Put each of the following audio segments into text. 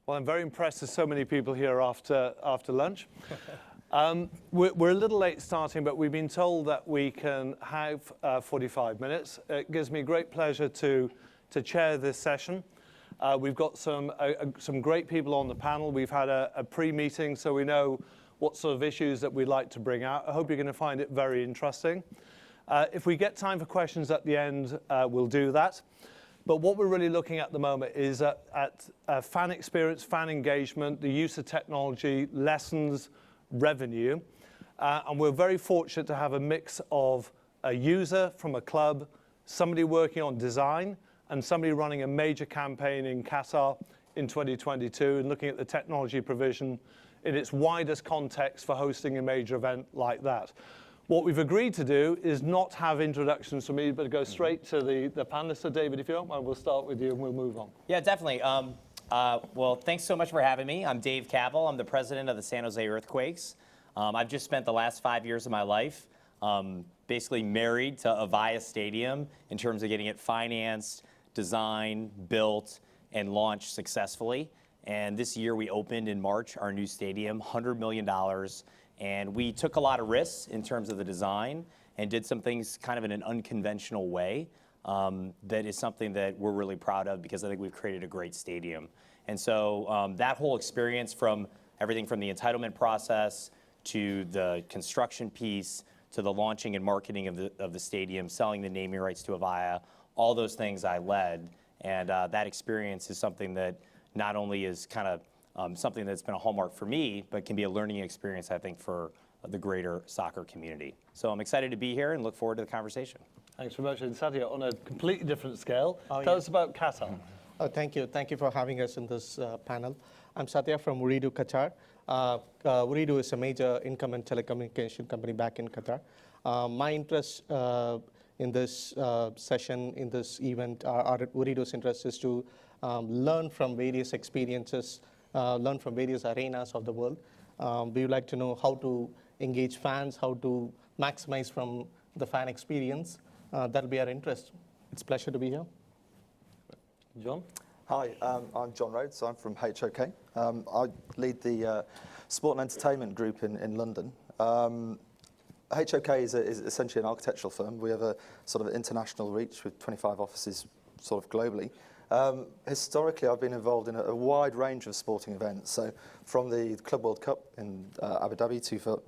Well, I'm very impressed there's so many people here after lunch. We're a little late starting, but we've been told that we can have 45 minutes. It gives me great pleasure to chair this session. We've got some great people on the panel. We've had a pre-meeting, so we know what sort of issues that we'd like to bring out. I hope you're going to find it very interesting. If we get time for questions at the end, we'll do that. But what we're really looking at the moment is at fan experience, fan engagement, the use of technology, lessons, revenue. And we're very fortunate to have a mix of a user from a club, somebody working on design, and somebody running a major campaign in Qatar in 2022 and looking at the technology provision in its widest context for hosting a major event like that. What we've agreed to do is not have introductions from me, but go straight to the panelists. So David, if you don't mind, we'll start with you and we'll move on. Yeah, definitely. Well, thanks so much for having me. I'm Dave Cavill. I'm the president of the San Jose Earthquakes. I've just spent the last 5 years of my life basically married to Avaya Stadium in terms of getting it financed, designed, built, and launched successfully. And this year we opened in March our new stadium, $100 million. And we took a lot of risks in terms of the design and did some things kind of in an unconventional way that is something that we're really proud of because I think we've created a great stadium. And so that whole experience from everything from the entitlement process to the construction piece to the launching and marketing of the stadium, selling the naming rights to Avaya, all those things I led. And that experience is something that not only is kind of something that's been a hallmark for me, but can be a learning experience, I think, for the greater soccer community. So I'm excited to be here and look forward to the conversation. Thanks very much. And Satya, on a completely different scale, tell us about Qatar. Thank you. Thank you for having us in this panel. I'm Satya from Ooredoo, Qatar. Ooredoo is a major income and telecommunication company back in Qatar. My interest in this session, in this event, Ooredoo's interest is to learn from various experiences, learn from various arenas of the world. We would like to know how to engage fans, how to maximize from the fan experience. That'll be our interest. It's a pleasure to be here. John? Hi, I'm John Rhodes. I'm from HOK. I lead the Sport and Entertainment Group in London. HOK is essentially an architectural firm. We have a sort of international reach with 25 offices sort of globally. Historically, I've been involved in a wide range of sporting events. So from the Club World Cup in Abu Dhabi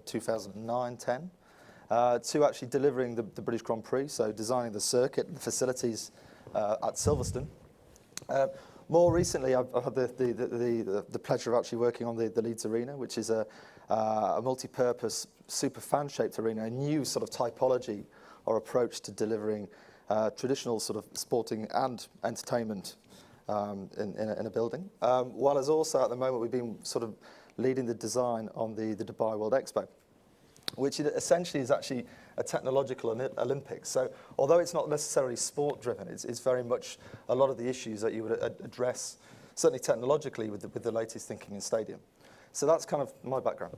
2009-10 to actually delivering the British Grand Prix, so designing the circuit, the facilities at Silverstone. More recently, I've had the pleasure of actually working on the Leeds Arena, which is a multi-purpose, super fan-shaped arena, a new sort of typology or approach to delivering traditional sort of sporting and entertainment in a building. While as also at the moment we've been sort of leading the design on the Dubai World Expo, which essentially is actually a technological Olympics. So although it's not necessarily sport driven, it's very much a lot of the issues that you would address, certainly technologically with the latest thinking in stadium. So that's kind of my background.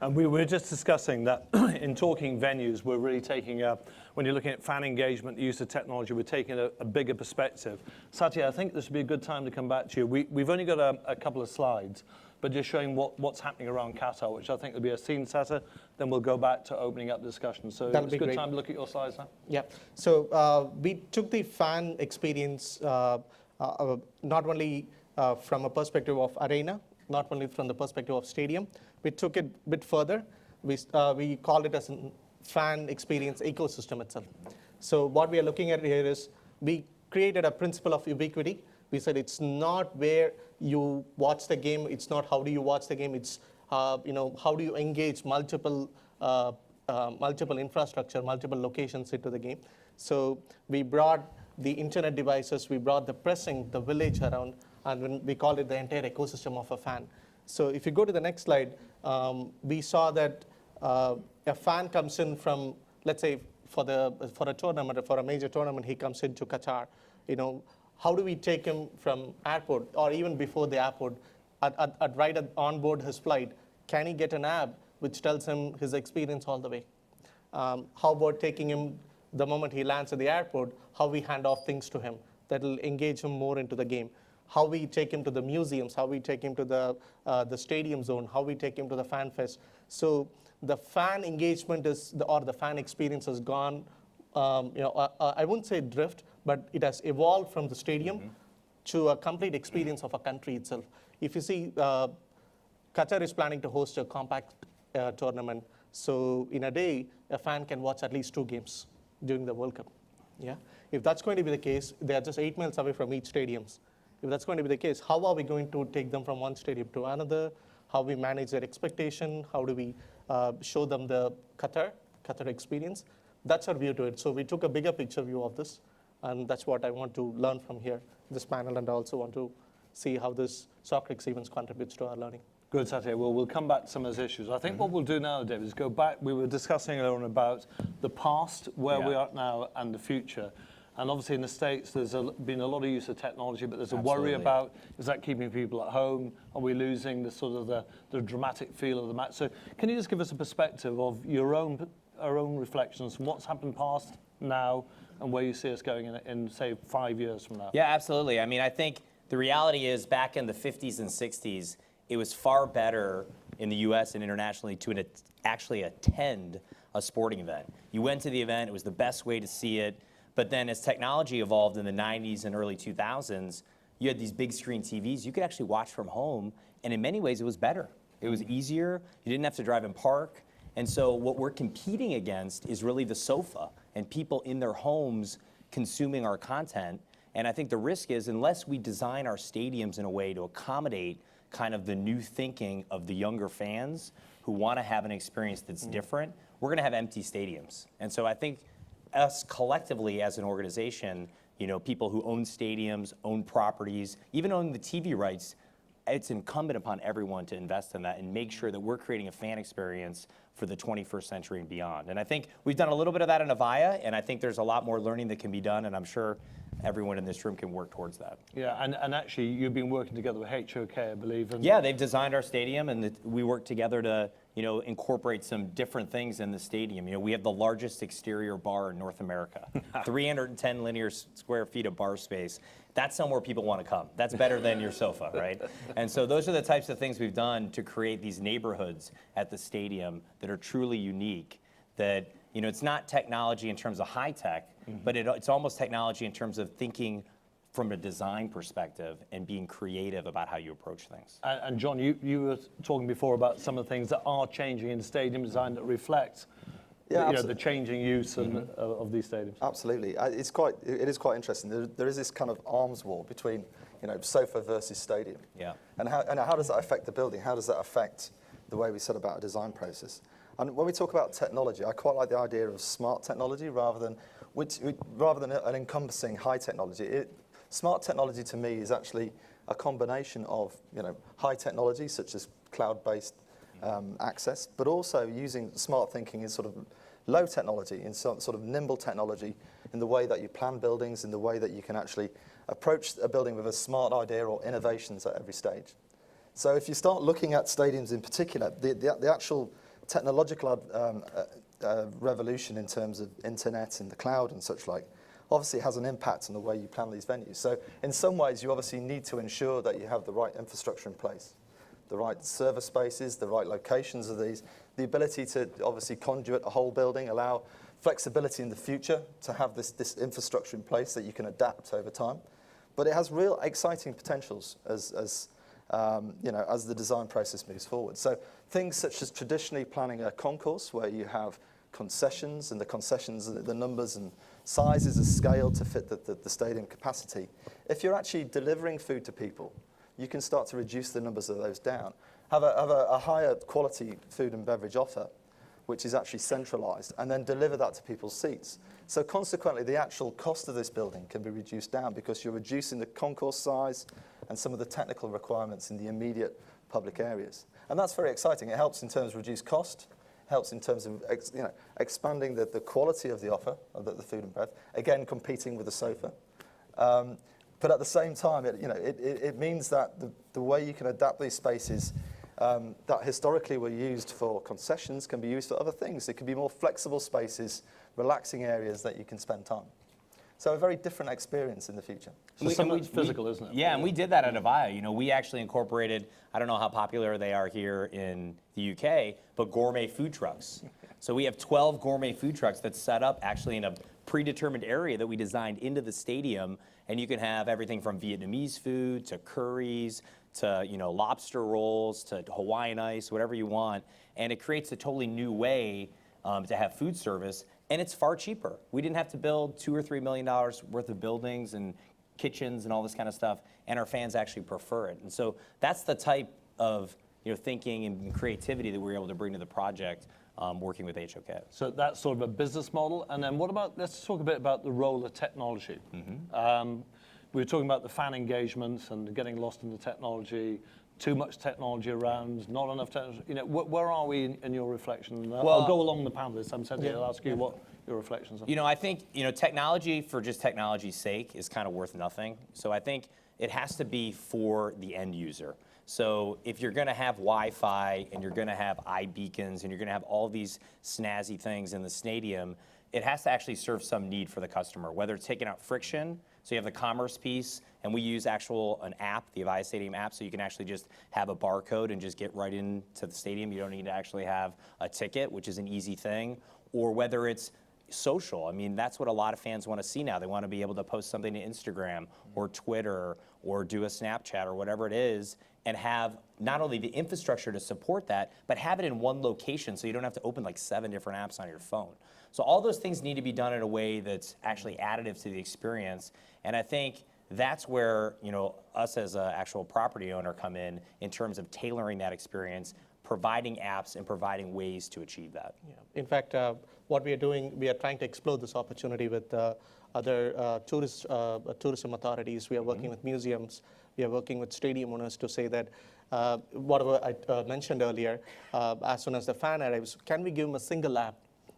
And we were just discussing that in talking venues, we're really taking when you're looking at fan engagement, the use of technology, we're taking a bigger perspective. Satya, I think this would be a good time to come back to you. We've only got a couple of slides, but just showing what's happening around Qatar, which I think will be a scene setter. Then we'll go back to opening up discussion. So it's a good time to look at your slides now. Yeah. So we took the fan experience not only from a perspective of arena, not only from the perspective of stadium. We took it a bit further. We called it as a fan experience ecosystem itself. So what we are looking at here is we created a principle of ubiquity. We said it's not where you watch the game. It's not how do you watch the game. It's how do you engage multiple infrastructure, multiple locations into the game. So we brought the internet devices. We brought the pressing, the village around, and we call it the entire ecosystem of a fan. So if you go to the next slide, we saw that a fan comes in from, let's say, for a tournament, for a major tournament, he comes into Qatar. How do we take him from airport or even before the airport, right on board his flight? Can he get an app which tells him his experience all the way? How about taking him the moment he lands at the airport? How we hand off things to him that will engage him more into the game. how we take him to the museums, how we take him to the stadium zone, how we take him to the fan fest. So the fan engagement or the fan experience has gone, I wouldn't say drift, but it has evolved from the stadium to a complete experience of a country itself. If you see, Qatar is planning to host a compact tournament. So in a day, a fan can watch at least 2 games during the World Cup. Yeah. If that's going to be the case, they are just 8 miles away from each stadiums. If that's going to be the case, how are we going to take them from one stadium to another? How we manage their expectation? How do we show them the Qatar experience? That's our view to it. So we took a bigger picture view of this, and that's what I want to learn from here, this panel, and I also want to see how this Socrates events contributes to our learning. Good, Satya. Well, we'll come back to some of those issues. I think what we'll do now, David, is go back. We were discussing earlier on about the past, where we are now, and the future. And obviously in the States, there's been a lot of use of technology, but there's a worry about, is that keeping people at home? Are we losing the sort of the dramatic feel of the match? So can you just give us a perspective of our own reflections from what's happened past, now, and where you see us going in say, 5 years from now? Yeah, absolutely. I mean, I think the reality is back in the 50s and 60s, it was far better in the US and internationally to actually attend a sporting event. You went to the event, it was the best way to see it. But then as technology evolved in the 90s and early 2000s, you had these big screen TVs you could actually watch from home, and in many ways it was better. It was easier, you didn't have to drive and park. And so what we're competing against is really the sofa and people in their homes consuming our content. And I think the risk is, unless we design our stadiums in a way to accommodate kind of the new thinking of the younger fans who want to have an experience that's different, we're going to have empty stadiums. And so I think us collectively as an organization, people who own stadiums, own properties, even own the TV rights, it's incumbent upon everyone to invest in that and make sure that we're creating a fan experience for the 21st century and beyond. And I think we've done a little bit of that in Avaya, and I think there's a lot more learning that can be done, and I'm sure everyone in this room can work towards that. Yeah, and actually you've been working together with HOK, I believe. And yeah, they've designed our stadium, and we work together to incorporate some different things in the stadium. We have the largest exterior bar in North America, 310 linear square feet of bar space. That's somewhere people want to come. That's better than your sofa, right? And so those are the types of things we've done to create these neighborhoods at the stadium that are truly unique, that it's not technology in terms of high tech, but it's almost technology in terms of thinking from a design perspective and being creative about how you approach things. And John, you were talking before about some of the things that are changing in stadium design that reflect the changing use of these stadiums. Absolutely. It is quite interesting. There is this kind of arms war between sofa versus stadium. Yeah. And how does that affect the building? How does that affect the way we set about a design process? And when we talk about technology, I quite like the idea of smart technology rather than an encompassing high technology. Smart technology to me is actually a combination of high technology such as cloud-based access, but also using smart thinking in sort of low technology, in sort of nimble technology, in the way that you plan buildings, in the way that you can actually approach a building with a smart idea or innovations at every stage. So if you start looking at stadiums in particular, the actual technological revolution in terms of internet and the cloud and such like, obviously has an impact on the way you plan these venues. So in some ways, you obviously need to ensure that you have the right infrastructure in place, the right server spaces, the right locations of these, the ability to obviously conduit a whole building, allow flexibility in the future to have this infrastructure in place that you can adapt over time. But it has real exciting potentials as the design process moves forward. So things such as traditionally planning a concourse where you have concessions, and the concessions, the numbers and sizes are scaled to fit the stadium capacity. If you're actually delivering food to people, you can start to reduce the numbers of those down. Have a higher quality food and beverage offer, which is actually centralized, and then deliver that to people's seats. So consequently, the actual cost of this building can be reduced down because you're reducing the concourse size and some of the technical requirements in the immediate public areas. And that's very exciting. It helps in terms of reduced cost, helps in terms of expanding the quality of the offer, of the food and bev, again, competing with the sofa. But at the same time, it means that the way you can adapt these spaces that historically were used for concessions can be used for other things. It can be more flexible spaces, relaxing areas that you can spend time. So a very different experience in the future. So some of it's physical, isn't it? Yeah, and we did that at Avaya. You know, we actually incorporated, I don't know how popular they are here in the UK, but gourmet food trucks. So we have 12 gourmet food trucks that's set up actually in a predetermined area that we designed into the stadium, and you can have everything from Vietnamese food to curries to, you know, lobster rolls to Hawaiian ice, whatever you want, and it creates a totally new way to have food service, and it's far cheaper. We didn't have to build $2 or $3 million worth of buildings and kitchens and all this kind of stuff, and our fans actually prefer it. And so that's the type of, you know, thinking and creativity that we were able to bring to the project working with HOK. So that's sort of a business model. And then what about, let's talk a bit about the role of technology. We were talking about the fan engagements and getting lost in the technology, too much technology around, not enough technology. You know, where are we in your reflection? Well, I'll go along the panelists. I'm saying I'll ask you what your reflections are. You know, I think, you know, technology for just technology's sake is kind of worth nothing. So I think it has to be for the end user. So if you're going to have Wi-Fi and you're going to have iBeacons and you're going to have all these snazzy things in the stadium, it has to actually serve some need for the customer, whether it's taking out friction. So you have the commerce piece, and we use an app, the Avaya Stadium app, so you can actually just have a barcode and just get right into the stadium. You don't need to actually have a ticket, which is an easy thing. Or whether it's social. I mean, that's what a lot of fans want to see now. They want to be able to post something to Instagram or Twitter or do a Snapchat or whatever it is, and have not only the infrastructure to support that, but have it in one location so you don't have to open like 7 different apps on your phone. So all those things need to be done in a way that's actually additive to the experience. And I think that's where, you know, us as an actual property owner come in terms of tailoring that experience, providing apps and providing ways to achieve that. Yeah. In fact, what we are doing, we are trying to explore this opportunity with other tourism authorities. We are working with museums. We are working with stadium owners to say that whatever I mentioned earlier, as soon as the fan arrives, can we give them a single app,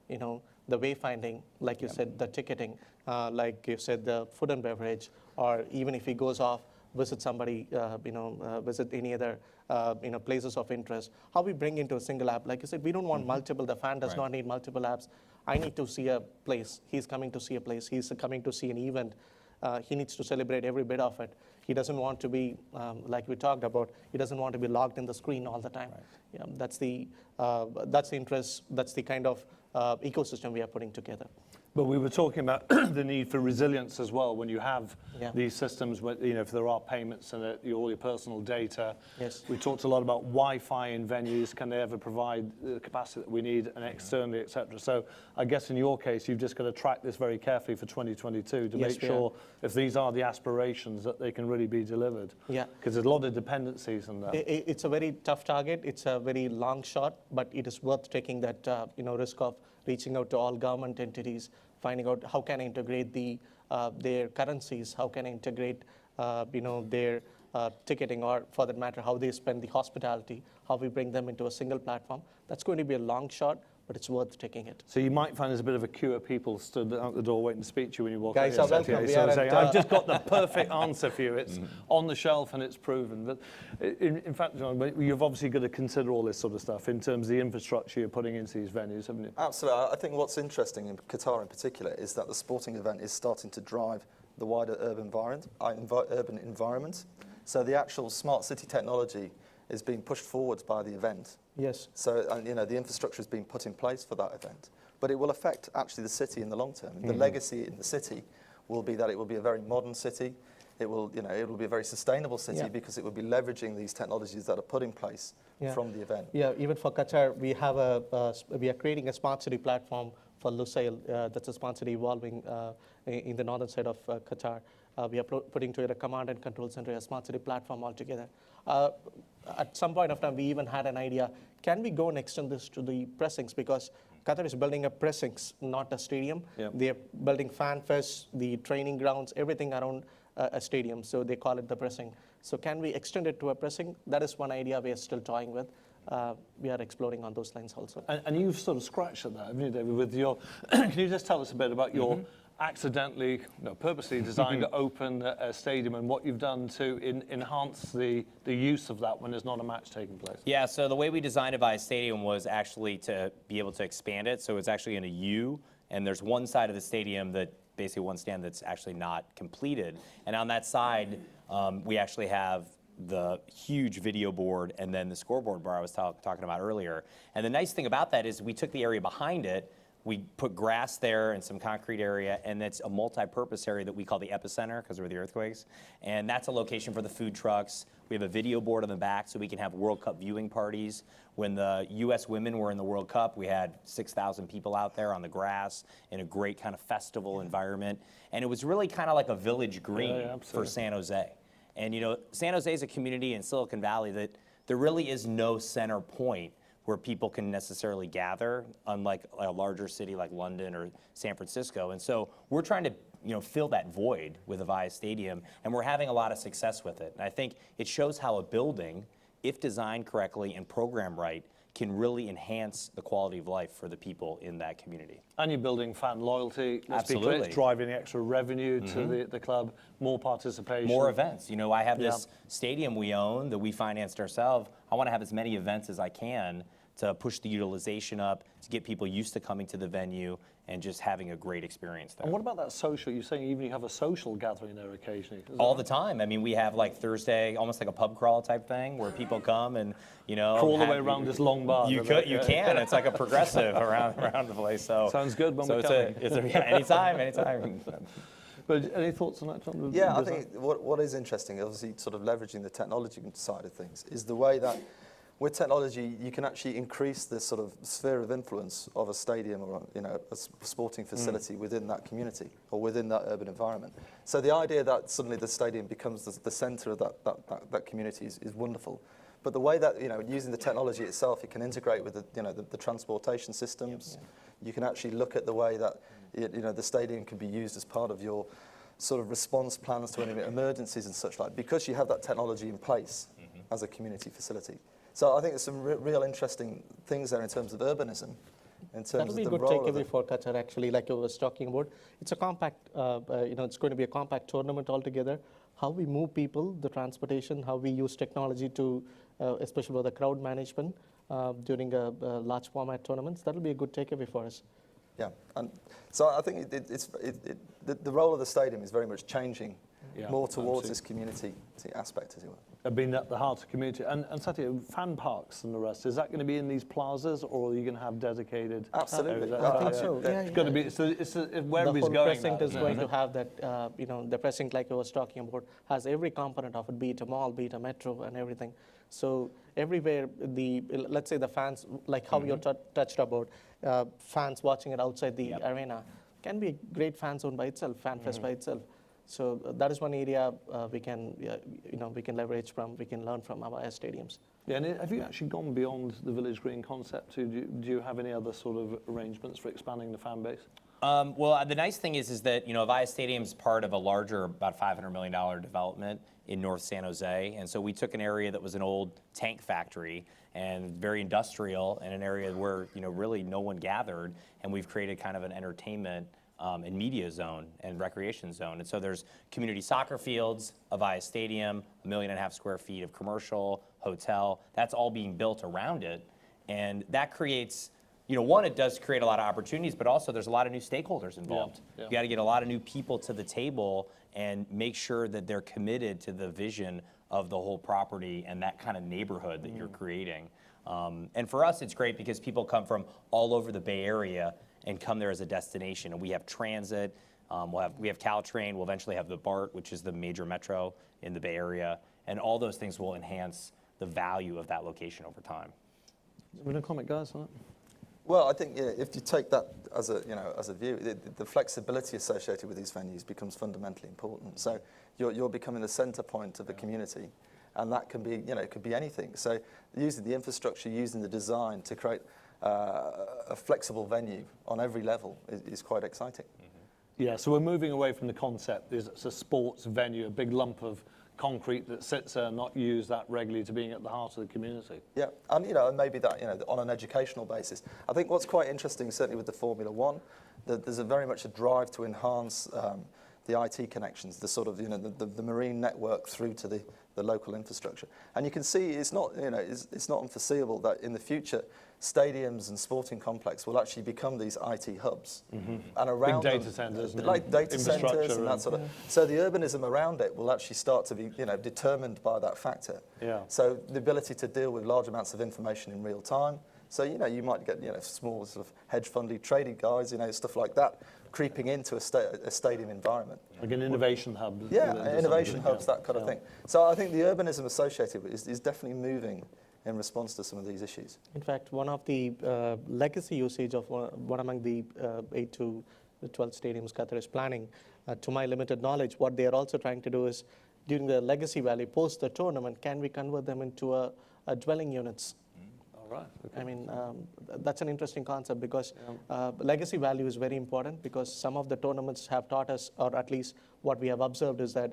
you know, the wayfinding, like you said, the ticketing, like you said, the food and beverage, or even if he goes off, visit somebody, visit any other places of interest. How we bring into a single app, like you said, we don't want multiple. The fan does not need multiple apps. I need to see a place. He's coming to see a place. He's coming to see an event. He needs to celebrate every bit of it. He doesn't want to be, like we talked about, he doesn't want to be logged in the screen all the time. Right. Yeah, that's the interest, that's the kind of ecosystem we are putting together. But we were talking about the need for resilience as well when you have these systems, where, you know, if there are payments and all your personal data. Yes. We talked a lot about Wi-Fi in venues. Can they ever provide the capacity that we need and externally, et cetera? So I guess in your case, you've just got to track this very carefully for 2022 to make sure if these are the aspirations that they can really be delivered. Yeah. Because there's a lot of dependencies on that. It's a very tough target. It's a very long shot, but it is worth taking that risk of reaching out to all government entities, finding out how can I integrate their currencies, how can I integrate their ticketing, or for that matter, how they spend the hospitality, how we bring them into a single platform. That's going to be a long shot, but it's worth taking it. So you might find there's a bit of a queue of people stood out the door waiting to speak to you when you walk Guys in. are welcome. I've just got the perfect answer for you. It's on the shelf and it's proven. But in fact, John, you've obviously got to consider all this sort of stuff in terms of the infrastructure you're putting into these venues, haven't you? Absolutely. I think what's interesting in Qatar in particular is that the sporting event is starting to drive the wider urban environment. So the actual smart city technology is being pushed forwards by the event. Yes. So the infrastructure is being put in place for that event, but it will affect actually the city in the long term. The legacy in the city will be that it will be a very modern city. It will be a very sustainable city because it will be leveraging these technologies that are put in place from the event. Yeah, even for Qatar, we are creating a smart city platform for Lusail. That's a smart city evolving in the northern side of Qatar. We are putting together a command and control center, a smart city platform altogether. At some point of time, we even had an idea, can we go and extend this to the precincts? Because Qatar is building a precincts, not a stadium. Yep. They're building fan fest, the training grounds, everything around a stadium. So they call it the precinct. So can we extend it to a precinct? That is one idea we are still toying with. We are exploring on those lines also. And you've sort of scratched at that, haven't you, David, with your, can you just tell us a bit about your accidentally, purposely designed to open a stadium and what you've done to enhance the use of that when there's not a match taking place? Yeah, so the way we designed Avaya Stadium was actually to be able to expand it. So it's actually in a U, and there's one side of the stadium that basically one stand that's actually not completed. And on that side, we actually have the huge video board and then the scoreboard bar I was talking about earlier. And the nice thing about that is we took the area behind it, we put grass there and some concrete area, and it's a multi-purpose area that we call the epicenter because we're the earthquakes. And that's a location for the food trucks. We have a video board on the back so we can have World Cup viewing parties. When the U.S. women were in the World Cup, we had 6,000 people out there on the grass in a great kind of festival environment. And it was really kind of like a village green for San Jose. And you know, San Jose is a community in Silicon Valley that there really is no center point where people can necessarily gather, unlike a larger city like London or San Francisco. And so we're trying to fill that void with Avaya Stadium, and we're having a lot of success with it. And I think it shows how a building, if designed correctly and programmed right, can really enhance the quality of life for the people in that community. And you're building fan loyalty. Let's be clear, Absolutely. it's driving extra revenue to the club, more participation. More events. You know, I have this stadium we own that we financed ourselves. I want to have as many events as I can to push the utilization up, to get people used to coming to the venue and just having a great experience there. And what about that social? You're saying even you have a social gathering there occasionally? All the time. I mean, we have like Thursday, almost like a pub crawl type thing where people come and, crawl the way around this long bar. You can. It's like a progressive around the place. So sounds good when we're coming. Anytime. But any thoughts on that, John? Yeah, I think what is interesting, obviously sort of leveraging the technology side of things, is the way that with technology, you can actually increase the sort of sphere of influence of a stadium or a sporting facility within that community or within that urban environment. So the idea that suddenly the stadium becomes the centre of that community is wonderful. But the way that using the technology itself, it can integrate with the transportation systems. You can actually look at the way that the stadium can be used as part of your sort of response plans to any emergencies and such like, because you have that technology in place as a community facility. So I think there's some real interesting things there in terms of urbanism, in terms That'll of be a the good role takeaway for Qatar, actually, like I was talking about. It's a compact, it's going to be a compact tournament altogether. How we move people, the transportation, how we use technology to, especially for the crowd management during large format tournaments, that'll be a good takeaway for us. Yeah, and so I think the role of the stadium is very much changing more towards this community aspect, as it were. Being at the heart of community. And Satya, fan parks and the rest, is that going to be in these plazas or are you going to have dedicated? Absolutely. I think so. It's going to be, it's where he's going. The whole precinct is going to have that, the precinct like I was talking about has every component of it, be it a mall, be it a metro and everything. So everywhere, let's say the fans, like how you touched about fans watching it outside the arena, can be a great fan zone by itself, fan fest by itself. So that is one area we can leverage from, we can learn from our stadiums. Yeah, and have you actually gone beyond the Village Green concept? Do you have any other sort of arrangements for expanding the fan base? Well, the nice thing is that Avaya Stadium is part of a larger, about $500 million development in North San Jose, and so we took an area that was an old tank factory and very industrial, and an area where really no one gathered, and we've created kind of an entertainment and media zone and recreation zone. And so there's community soccer fields, Avaya Stadium, 1.5 million square feet of commercial, hotel. That's all being built around it. And that creates, one, it does create a lot of opportunities, but also there's a lot of new stakeholders involved. You got to get a lot of new people to the table and make sure that they're committed to the vision of the whole property and that kind of neighborhood that you're creating. And for us, it's great because people come from all over the Bay Area and come there as a destination. And we have transit, we have Caltrain, we'll eventually have the BART, which is the major metro in the Bay Area, and all those things will enhance the value of that location over time. Want to comment, guys, on that? Well, I think if you take that as a view, the flexibility associated with these venues becomes fundamentally important. So you're becoming the centre point of the community, and that can be it could be anything. So using the infrastructure, using the design to create a flexible venue on every level is quite exciting. Yeah, so we're moving away from the concept. It's a sports venue, a big lump of concrete that sits there and not used that regularly, to being at the heart of the community. Yeah, and and maybe that on an educational basis. I think what's quite interesting, certainly with the Formula One, that there's very much a drive to enhance the IT connections, the sort of, the marine network through to the local infrastructure. And you can see it's not, it's not unforeseeable that in the future, stadiums and sporting complexes will actually become these IT hubs. And around big data centers, like data infrastructure centers and that sort of. So the urbanism around it will actually start to be, determined by that factor. Yeah. So the ability to deal with large amounts of information in real time. So you might get small sort of hedge fundy trading guys, stuff like that, creeping into a stadium environment. Like an innovation hub. Yeah, innovation hubs, that kind of thing. So I think the urbanism associated with it is definitely moving in response to some of these issues. In fact, one of the legacy usage of one among the 8 to 12 stadiums Qatar is planning, to my limited knowledge, what they are also trying to do is, during the legacy value, post the tournament, can we convert them into a dwelling units? All right. Okay. I mean, that's an interesting concept because legacy value is very important because some of the tournaments have taught us, or at least what we have observed is that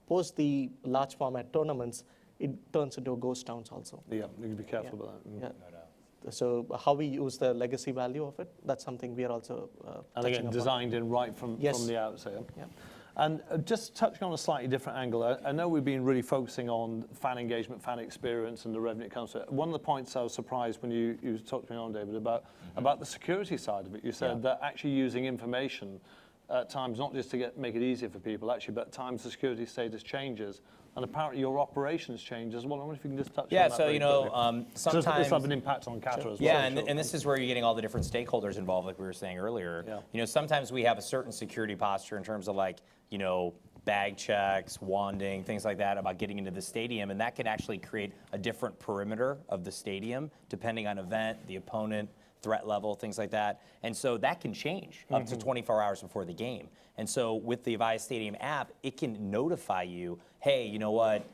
post the large format tournaments, it turns into ghost towns also. Yeah, you can be careful about that. Yeah. So how we use the legacy value of it, that's something we are also And touching again, upon. designed in right from the outset. Yeah. And just touching on a slightly different angle, I know we've been really focusing on fan engagement, fan experience, and the revenue it comes to. One of the points I was surprised when you talked to me on, David, about the security side of it. You said that actually using information at times, not just to make it easier for people, actually, but at times the security status changes, and apparently your operations change as well. I wonder if you can just touch on that. Yeah, so very quickly. sometimes So this have an impact on Qatar as well. Yeah, and this is where you're getting all the different stakeholders involved, like we were saying earlier. Yeah. Sometimes we have a certain security posture in terms of bag checks, wanding, things like that about getting into the stadium, and that can actually create a different perimeter of the stadium depending on event, the opponent, threat level, things like that. And so that can change up to 24 hours before the game. And so with the Avaya Stadium app, it can notify you, hey, you know what?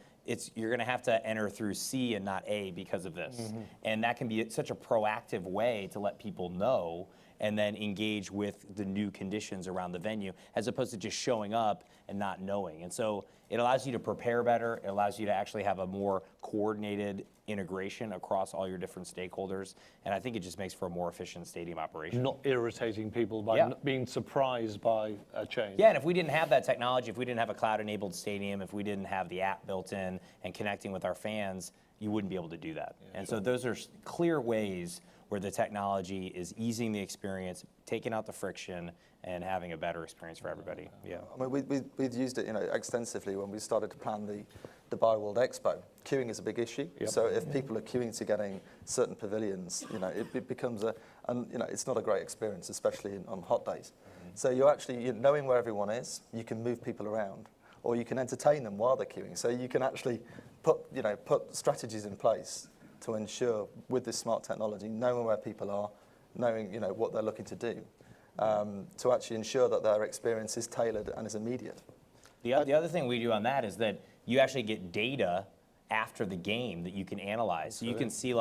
You're going to have to enter through C and not A because of this. And that can be such a proactive way to let people know and then engage with the new conditions around the venue, as opposed to just showing up and not knowing. And so it allows you to prepare better. It allows you to actually have a more coordinated integration across all your different stakeholders. And I think it just makes for a more efficient stadium operation. Not irritating people by being surprised by a change. Yeah, and if we didn't have that technology, if we didn't have a cloud-enabled stadium, if we didn't have the app built in and connecting with our fans, you wouldn't be able to do that. And so those are clear ways where the technology is easing the experience, taking out the friction, and having a better experience for everybody. Yeah. I mean, we've used it, extensively when we started to plan the Dubai World Expo. Queuing is a big issue. So if people are queuing to getting certain pavilions, it becomes it's not a great experience, especially on hot days. So you're actually knowing where everyone is. You can move people around, or you can entertain them while they're queuing. So you can actually put strategies in place to ensure, with this smart technology, knowing where people are, knowing what they're looking to do, to actually ensure that their experience is tailored and is immediate. The other thing we do on that is that you actually get data after the game that you can analyze. So you can see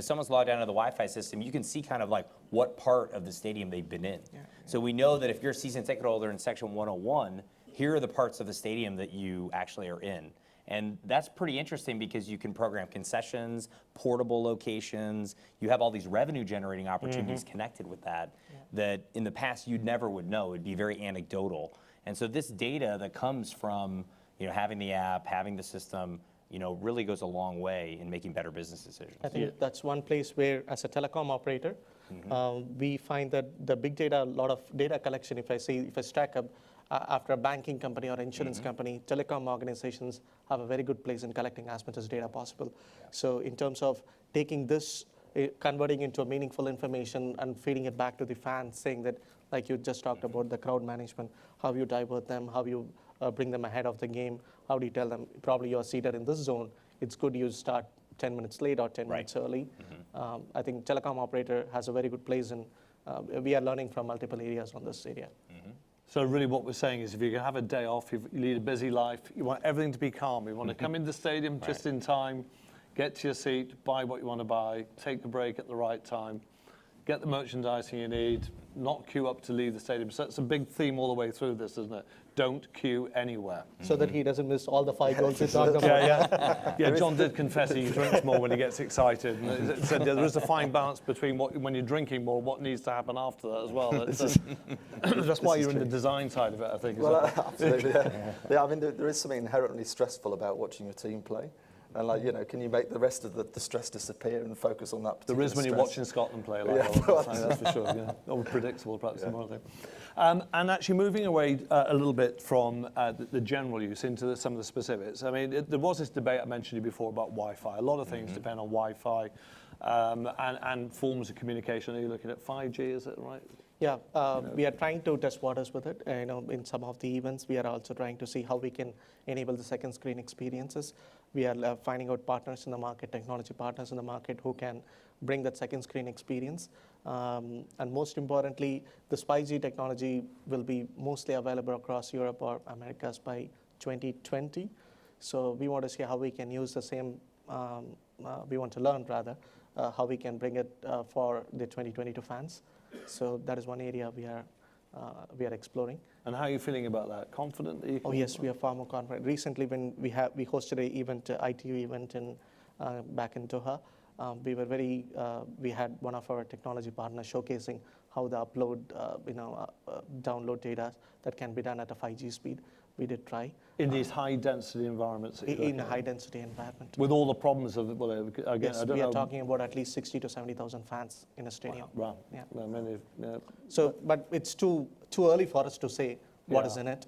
someone's logged onto the Wi-Fi system, you can see kind of what part of the stadium they've been in. So we know that if you're a season ticket holder in section 101, here are the parts of the stadium that you actually are in. And that's pretty interesting because you can program concessions, portable locations. You have all these revenue generating opportunities connected with that, that in the past you never would know. It'd be very anecdotal. And so this data that comes from having the app, having the system, really goes a long way in making better business decisions. I think that's one place where, as a telecom operator, we find that the big data, a lot of data collection, if I stack up, after a banking company or insurance company, telecom organizations have a very good place in collecting as much as data possible. So in terms of taking this, converting into a meaningful information and feeding it back to the fans, saying that, like you just talked about, the crowd management, how you divert them, how you bring them ahead of the game, how do you tell them, probably you're seated in this zone, it's good you start 10 minutes late or 10 minutes early. I think telecom operator has a very good place, and we are learning from multiple areas on this area. So really what we're saying is if you're going to have a day off, you lead a busy life, you want everything to be calm. You want to come into the stadium just in time, get to your seat, buy what you want to buy, take the break at the right time, get the merchandising you need, not queue up to leave the stadium. So it's a big theme all the way through this, isn't it? Don't queue anywhere. So that he doesn't miss all the 5 goals we talked about. Yeah, John did confess he drinks more when he gets excited. And it said there is a fine balance between when you're drinking more, what needs to happen after that as well. That's why you're in the design side of it, I think. Well, absolutely, yeah. I mean, there is something inherently stressful about watching your team play. And like, you know, can you make the rest of the stress disappear and focus on that particular There is when you're stress? watching Scotland play, Yeah. that's for sure. Yeah. Or predictable, perhaps, more thing. And actually moving away a little bit from the general use into some of the specifics. I mean, there was this debate I mentioned to you before about Wi-Fi. A lot of things depend on Wi-Fi and forms of communication. Are you looking at 5G, is it right? Yeah, we are trying to test waters with it. In some of the events, we are also trying to see how we can enable the second screen experiences. We are finding out partners in the market, technology partners in the market who can bring that second screen experience. And most importantly, this 5G technology will be mostly available across Europe or Americas by 2020. So we want to see how we can use the same, we want to learn rather, how we can bring it for the 2022 fans. So that is one area we are exploring. And how are you feeling about that? Confident that you can? Oh yes, we are far more confident. Recently, when we hosted an event, ITU event back in Doha, we had one of our technology partners showcasing how the upload, download data that can be done at a 5G speed. We did try. In these high-density environments? In a high-density environment. With all the problems of, well, again, Yes, I don't we know. are talking about at least 60 to 70,000 fans in a stadium. Wow. Yeah. Well, yeah. So, but it's too early for us to say what is Yeah. in it.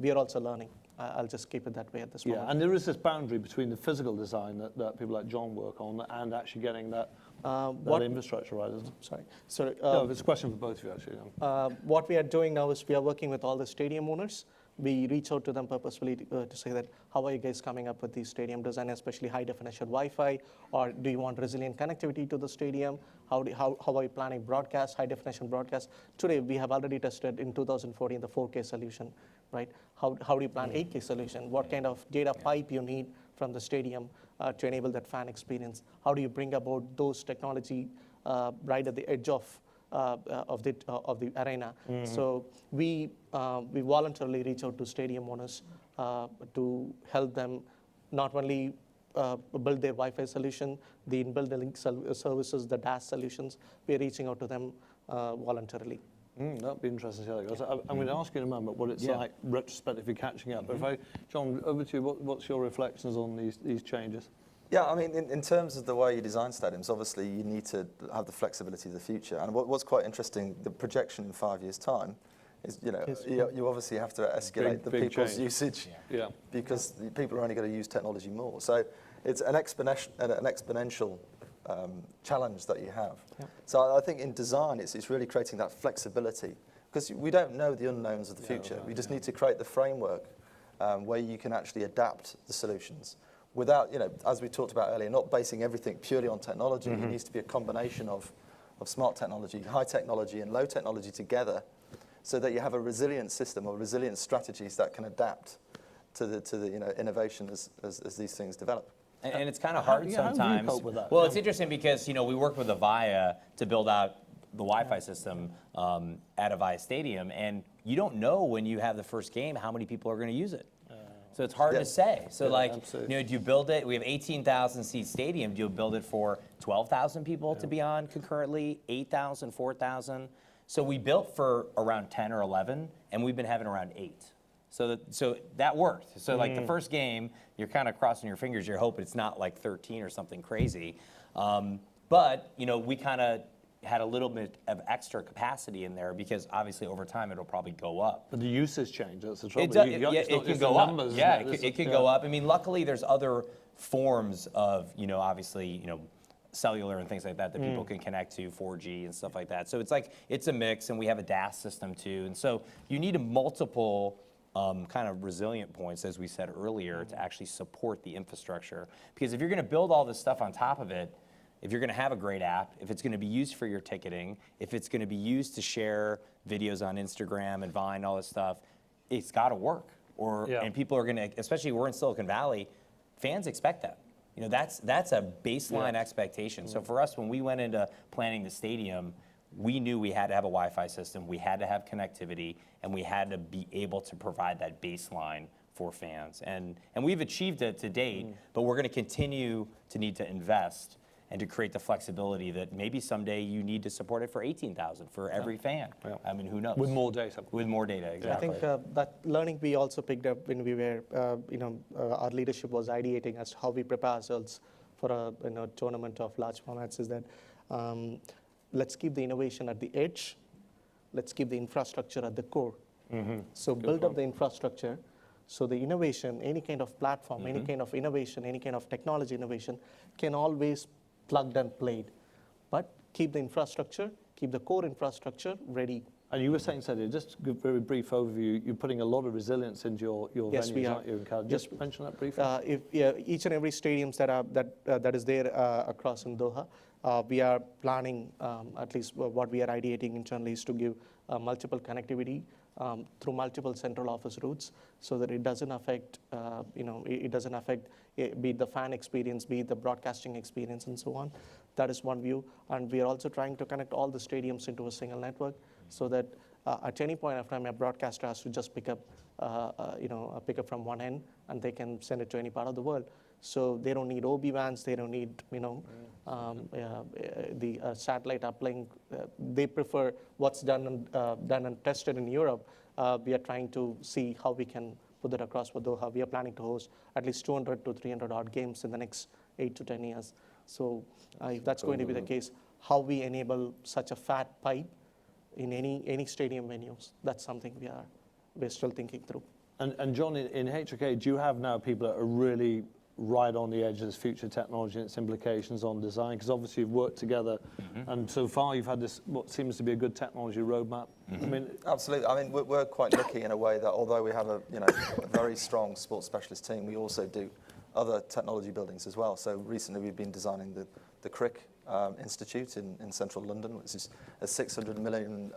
We are also learning. I'll just keep it that way at this moment. Yeah, and there is this boundary between the physical design that people like John work on and actually getting that infrastructure right, isn't it? Sorry. No, it's a question for both of you, actually. What we are doing now is we are working with all the stadium owners. We reach out to them purposefully to say that, how are you guys coming up with these stadium design, especially high definition Wi-Fi, or do you want resilient connectivity to the stadium? How are you planning broadcast, high definition broadcast? Today, we have already tested in 2014 the 4K solution, right? How do you plan 8K solution? What kind of data pipe you need from the stadium to enable that fan experience? How do you bring about those technology right at the edge of the arena? So we voluntarily reach out to stadium owners to help them not only build their Wi-Fi solution, the in-built link services, the DAS solutions. We're reaching out to them voluntarily. That'd be interesting to see how that goes. I'm going to ask you in a moment what it's like retrospectively catching up. But John, over to you. What's your reflections on these changes? Yeah, I mean, in terms of the way you design stadiums, obviously you need to have the flexibility of the future. And what's quite interesting, the projection in 5 years' time is, you obviously have to escalate the big people's change. usage Yeah. because people are only going to use technology more. So it's an exponential challenge that you have. Yeah. So I think in design, it's really creating that flexibility because we don't know the unknowns of the future. We just need to create the framework where you can actually adapt the solutions. Without, as we talked about earlier, not basing everything purely on technology. It needs to be a combination of smart technology, high technology, and low technology together, so that you have a resilient system or resilient strategies that can adapt to the innovation as these things develop. And it's kind of hard sometimes. How do you cope with that? Well, it's interesting because we work with Avaya to build out the Wi-Fi system at Avaya Stadium, and you don't know when you have the first game how many people are going to use it. So it's hard to say. So do you build it? We have 18,000 seat stadium. Do you build it for 12,000 people to be on concurrently? 8,000, 4,000? So we built for around 10 or 11, and we've been having around 8. So that worked. So the first game, you're kind of crossing your fingers. You're hoping it's not like 13 or something crazy. But we kind of had a little bit of extra capacity in there because obviously over time it'll probably go up. But the usage change, that's the trouble. It can go up. Yeah, it can go up. I mean, luckily there's other forms of, obviously, cellular and things like that people can connect to, 4G and stuff like that. So it's a mix, and we have a DAS system too. And so you need a multiple kind of resilient points, as we said earlier, to actually support the infrastructure. Because if you're going to build all this stuff on top of it, if you're going to have a great app, if it's going to be used for your ticketing, if it's going to be used to share videos on Instagram and Vine, all this stuff, it's got to work. And people are going to, especially we're in Silicon Valley, fans expect that. That's a baseline expectation. So for us, when we went into planning the stadium, we knew we had to have a Wi-Fi system, we had to have connectivity, and we had to be able to provide that baseline for fans. And we've achieved it to date, but we're going to continue to need to invest and to create the flexibility that maybe someday you need to support it for 18,000 for every fan. Yeah. I mean, who knows? With more data. With more data, exactly. I think that learning we also picked up when we were, our leadership was ideating as to how we prepare ourselves for a tournament of large formats is that let's keep the innovation at the edge, let's keep the infrastructure at the core. So build up the infrastructure, so the innovation, any kind of platform, any kind of innovation, any kind of technology innovation can always plugged and played. But keep the infrastructure, keep the core infrastructure ready. And you were saying, Sadia, just a very brief overview, you're putting a lot of resilience into your Yes, we venues, are. aren't you, in Canada? Just mention that briefly. Each and every stadiums that is there across in Doha, we are planning, at least what we are ideating internally is to give multiple connectivity through multiple central office routes, so that it doesn't affect, it doesn't affect be it the fan experience, be it the broadcasting experience, and so on. That is one view, and we are also trying to connect all the stadiums into a single network, so that at any point of time, a broadcaster has to just pick up from one end, and they can send it to any part of the world. So they don't need OB vans, they don't need the satellite uplink. They prefer what's done and tested in Europe. We are trying to see how we can put that across for Doha. We are planning to host at least 200 to 300 odd games in the next 8 to 10 years. So if that's going to be the case, how we enable such a fat pipe in any stadium venues, that's something we're still thinking through. And John, in HOK, do you have now people that are really right on the edge of this future technology and its implications on design? Because obviously you've worked together, and so far you've had this, what seems to be a good technology roadmap. I mean, Absolutely. I mean, we're quite lucky in a way that although we have a very strong sports specialist team, we also do other technology buildings as well. So recently we've been designing the Crick Institute in central London, which is a 600 million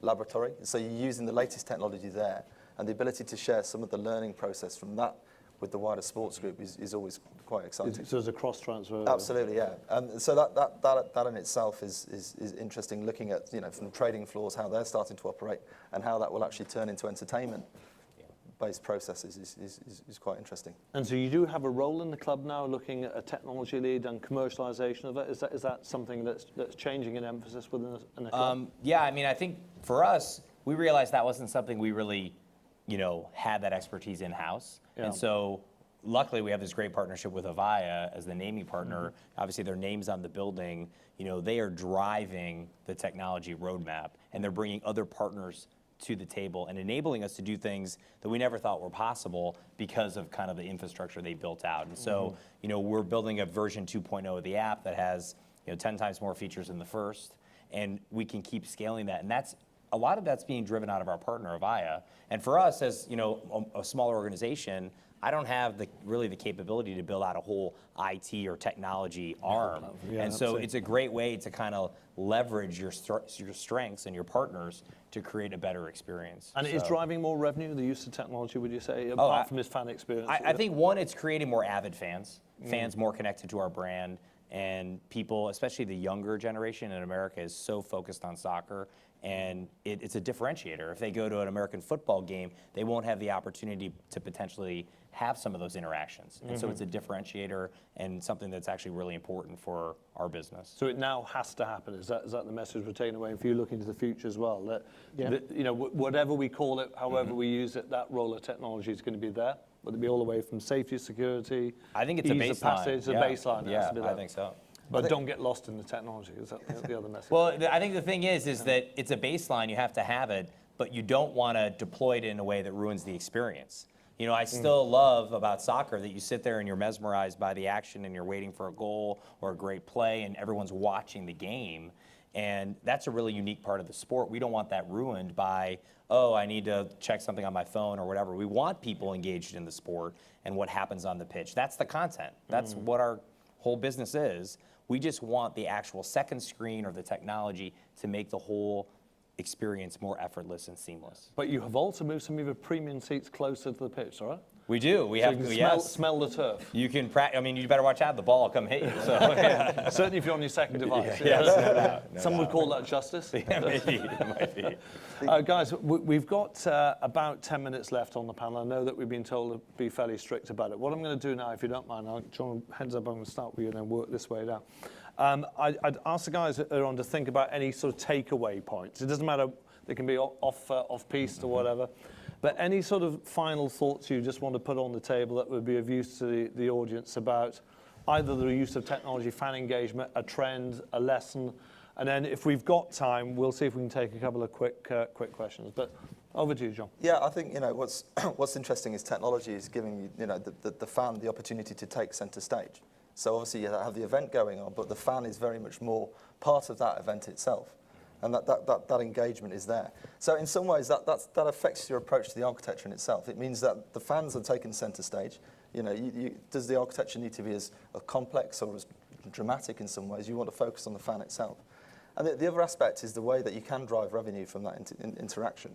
laboratory. So you're using the latest technology there, and the ability to share some of the learning process from that with the wider sports group is always quite exciting. so there's a cross transfer. Absolutely, yeah. And so that in itself is interesting, looking at from trading floors how they're starting to operate and how that will actually turn into entertainment-based processes is quite interesting. And so you do have a role in the club now, looking at a technology lead and commercialization of it. Is that something that's changing in emphasis within the club? Yeah, I mean, I think for us, we realized that wasn't something we really had that expertise in-house. Yeah. And so luckily we have this great partnership with Avaya as the naming partner. Obviously their name's on the building. They are driving the technology roadmap, and they're bringing other partners to the table and enabling us to do things that we never thought were possible because of kind of the infrastructure they built out. And so, we're building a version 2.0 of the app that has 10 times more features than the first, and we can keep scaling that. And a lot of that's being driven out of our partner, Avaya. And for us, as a smaller organization, I don't have really the capability to build out a whole IT or technology arm. Yeah, and so absolutely. it's a great way to kind of leverage your strengths and your partners to create a better experience. And it is driving more revenue, the use of technology, would you say, Oh, apart from this fan experience? I think one, it's creating more avid fans, fans more connected to our brand, and people, especially the younger generation in America, is so focused on soccer, and it's a differentiator. If they go to an American football game, they won't have the opportunity to potentially have some of those interactions. And so it's a differentiator and something that's actually really important for our business. So it now has to happen. Is that the message we're taking away? If you look into the future as well, that whatever we call it, however we use it, that role of technology is going to be there. Whether it be all the way from safety, security, I think it's a ease baseline. of passage, a baseline. It has Yeah, to be I there. think so. But don't get lost in the technology. Is that the other message? Well, I think the thing is that it's a baseline, you have to have it, but you don't want to deploy it in a way that ruins the experience. I still love about soccer that you sit there and you're mesmerized by the action and you're waiting for a goal or a great play and everyone's watching the game. And that's a really unique part of the sport. We don't want that ruined by, I need to check something on my phone or whatever. We want people engaged in the sport and what happens on the pitch. That's the content. That's what our whole business is. We just want the actual second screen or the technology to make the whole experience more effortless and seamless. But you have also moved some of your premium seats closer to the pitch, all right? We do. We So have. you can Yes. smell the turf. You can. I mean, you better watch out. The ball will come hit you. So yeah. Certainly if you're on your second device. Yes, no doubt. No Some would doubt. call that justice. Yeah, maybe. It might be. Guys, we've got about 10 minutes left on the panel. I know that we've been told to be fairly strict about it. What I'm going to do now, if you don't mind, John, heads up, I'm going to start with you and then work this way down. I'd ask the guys that are on to think about any sort of takeaway points. It doesn't matter, they can be off-piste or whatever. But any sort of final thoughts you just want to put on the table that would be of use to the audience about either the use of technology, fan engagement, a trend, a lesson, and then if we've got time, we'll see if we can take a couple of quick questions. But over to you, John. Yeah, I think what's interesting is technology is giving the fan the opportunity to take centre stage. So obviously you have the event going on, but the fan is very much more part of that event itself. And that engagement is there. So in some ways, that affects your approach to the architecture in itself. It means that the fans are taking centre stage. Does the architecture need to be as complex or as dramatic in some ways? You want to focus on the fan itself. And the other aspect is the way that you can drive revenue from that interaction,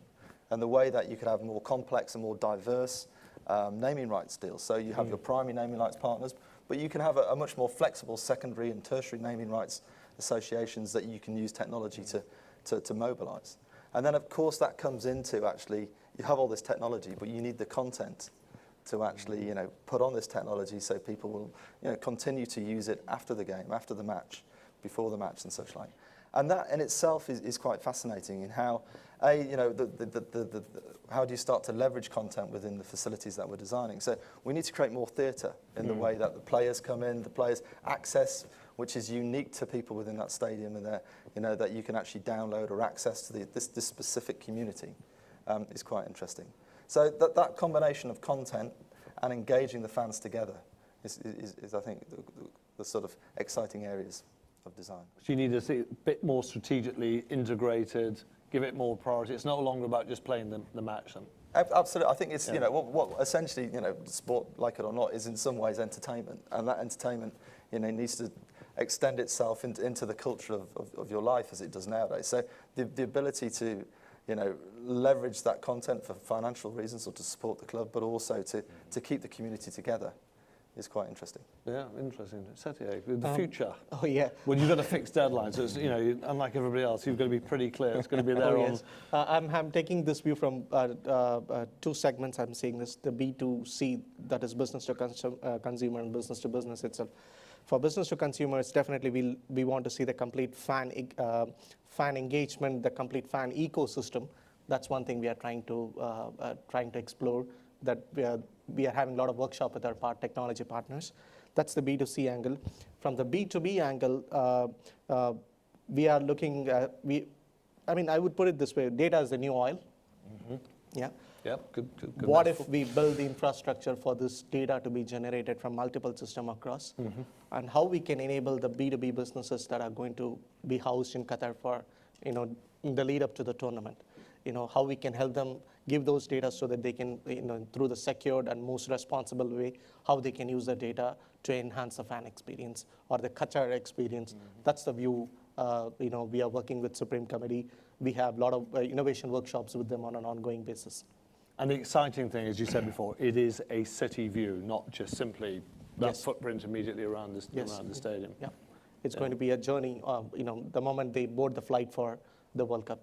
and the way that you could have more complex and more diverse naming rights deals. So you have your primary naming rights partners, but you can have a much more flexible secondary and tertiary naming rights associations that you can use technology to mobilize. And then, of course, that comes into actually, you have all this technology, but you need the content to actually, put on this technology so people will, continue to use it after the game, after the match, before the match and such like. And that in itself is quite fascinating in how, how do you start to leverage content within the facilities that we're designing? So we need to create more theatre in the way that the players come in, the players access, which is unique to people within that stadium, and that you can actually download or access to this specific community is quite interesting. So that combination of content and engaging the fans together is I think, the sort of exciting areas of design. So you need to see it a bit more strategically integrated, give it more priority. It's no longer about just playing the match. Absolutely. I think it's, what essentially, sport, like it or not, is in some ways entertainment. And that entertainment, needs to extend itself into the culture of your life as it does nowadays. So the ability to, leverage that content for financial reasons or to support the club, but also to keep the community together is quite interesting. Yeah, interesting. Settier, the future. Oh, yeah. Well, you've got a fixed deadline, so it's, unlike everybody else, you've got to be pretty clear. It's going to be there yes. I'm taking this view from two segments. I'm seeing this, the B2C, that is business to consumer, and business to business itself. For business to consumer, it's definitely we want to see the complete fan engagement, the complete fan ecosystem. That's one thing we are trying to explore. That we are having a lot of workshop with our technology partners. That's the B2C angle. From the B2B angle, we are looking at, I would put it this way, data is the new oil. Yeah. Yep, good What metaphor. if we build the infrastructure for this data to be generated from multiple systems across, and how we can enable the B2B businesses that are going to be housed in Qatar for, in the lead up to the tournament. How we can help them give those data so that they can, through the secured and most responsible way, how they can use the data to enhance the fan experience or the Qatar experience. That's the view. We are working with Supreme Committee. We have a lot of innovation workshops with them on an ongoing basis. And the exciting thing, as you said before, it is a city view, not just simply that Yes. footprint immediately around the stadium. Yeah, it's going to be a journey. The moment they board the flight for the World Cup.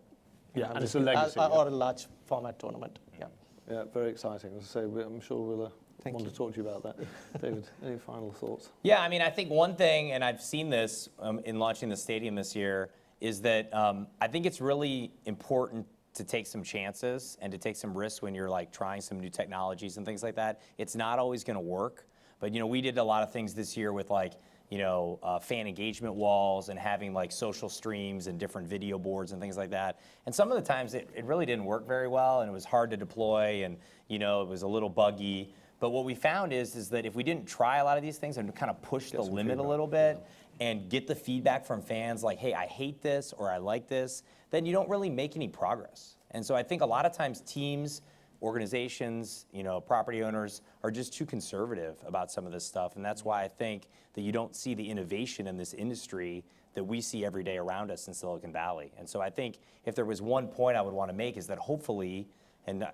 Yeah, and it's a legacy. Or a large format tournament. Yeah. Yeah, very exciting. As I say, I'm sure we'll Thank want you. to talk to you about that. David, any final thoughts? Yeah, I think one thing, and I've seen this in launching the stadium this year, is that I think it's really important to take some chances and to take some risks when you're trying some new technologies and things like that. It's not always going to work, but we did a lot of things this year with fan engagement walls and having social streams and different video boards and things like that. And some of the times it really didn't work very well, and it was hard to deploy, and it was a little buggy. But what we found is that if we didn't try a lot of these things and kind of push the limit a little bit and get the feedback from fans like, hey, I hate this or I like this, then you don't really make any progress. And so I think a lot of times teams, organizations, property owners are just too conservative about some of this stuff. And that's why I think that you don't see the innovation in this industry that we see every day around us in Silicon Valley. And so I think if there was one point I would want to make is that hopefully, and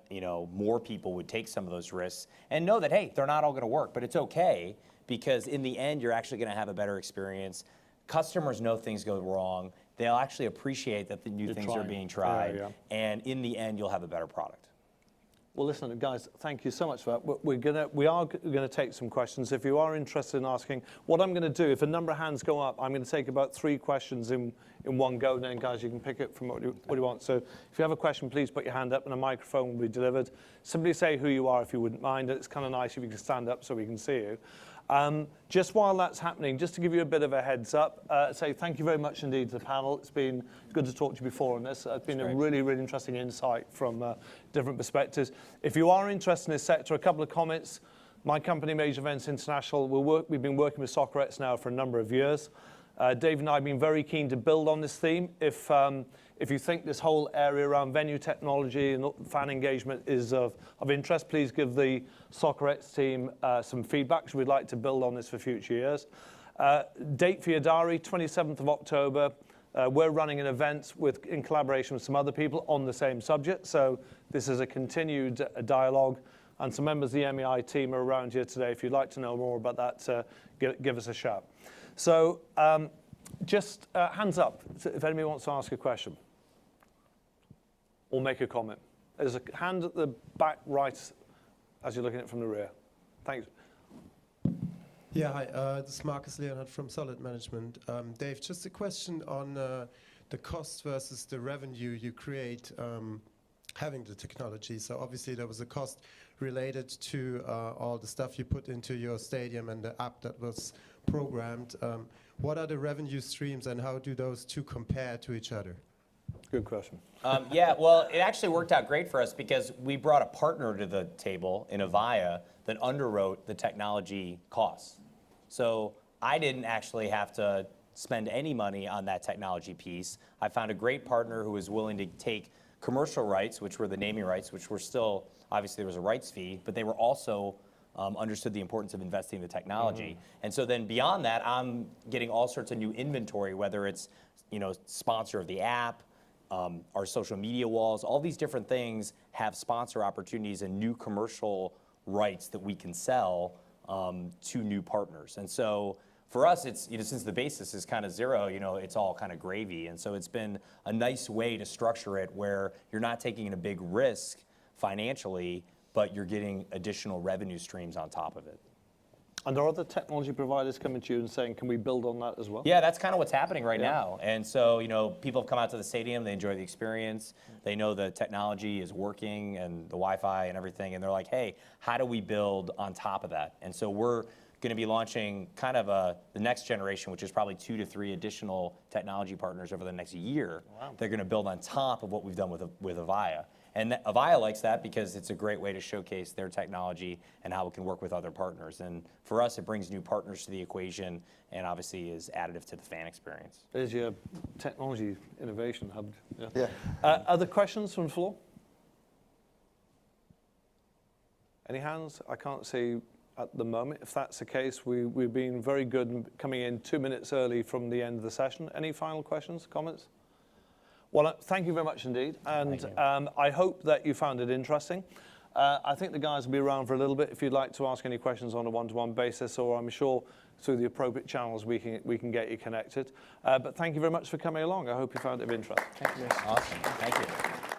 more people would take some of those risks and know that, hey, they're not all going to work, but it's okay, because in the end, you're actually going to have a better experience. Customers know things go wrong. They'll actually appreciate that the new things are being tried. And in the end, you'll have a better product. Well, listen, guys, thank you so much for that. We are gonna take some questions. If you are interested in asking, what I'm gonna do, if a number of hands go up, I'm gonna take about 3 questions in one go. And then, guys, you can pick it from what you want. So if you have a question, please put your hand up and a microphone will be delivered. Simply say who you are if you wouldn't mind. It's kind of nice if you can stand up so we can see you. Just while that's happening, just to give you a bit of a heads up, say thank you very much indeed to the panel. It's been good to talk to you before on this. It's been a really, really interesting insight from different perspectives. If you are interested in this sector, a couple of comments. My company, Major Events International, we've been working with Socrates now for a number of years. Dave and I have been very keen to build on this theme. If you think this whole area around venue technology and fan engagement is of interest, please give the Socrates team some feedback. So we'd like to build on this for future years. Date for your diary, 27th of October. We're running an event in collaboration with some other people on the same subject. So this is a continued dialogue. And some members of the MEI team are around here today. If you'd like to know more about that, give us a shout. So just hands up if anybody wants to ask a question or make a comment. There's a hand at the back right as you're looking at it from the rear. Thanks. Yeah, hi. This is Marcus Leonhardt from Solid Management. Dave, just a question on the cost versus the revenue you create having the technology. So obviously there was a cost related to all the stuff you put into your stadium and the app that was programmed. What are the revenue streams and how do those two compare to each other? Good question. Yeah, well, it actually worked out great for us because we brought a partner to the table in Avaya that underwrote the technology costs. So I didn't actually have to spend any money on that technology piece. I found a great partner who was willing to take commercial rights, which were the naming rights, which were still, obviously there was a rights fee, but they were also understood the importance of investing in the technology. And so then beyond that, I'm getting all sorts of new inventory, whether it's sponsor of the app, our social media walls, all these different things have sponsor opportunities and new commercial rights that we can sell to new partners. And so for us, it's since the basis is kind of zero, it's all kind of gravy. And so it's been a nice way to structure it where you're not taking a big risk financially, but you're getting additional revenue streams on top of it. And are other technology providers coming to you and saying, can we build on that as well? Yeah, that's kind of what's happening right now. And so, people have come out to the stadium, they enjoy the experience, they know the technology is working and the Wi-Fi and everything, and they're like, hey, how do we build on top of that? And so we're going to be launching kind of the next generation, which is probably 2 to 3 additional technology partners over the next year. Wow. They're going to build on top of what we've done with Avaya. And Avaya likes that because it's a great way to showcase their technology and how it can work with other partners. And for us, it brings new partners to the equation and obviously is additive to the fan experience. There's your technology innovation hub. Yeah. Other questions from the floor? Any hands? I can't see at the moment. If that's the case, we've been very good in coming in 2 minutes early from the end of the session. Any final questions, comments? Well, thank you very much indeed, and I hope that you found it interesting. I think the guys will be around for a little bit if you'd like to ask any questions on a one-to-one basis, or I'm sure through the appropriate channels we can get you connected. But thank you very much for coming along. I hope you found it of interest. Thank you. Awesome. Thank you.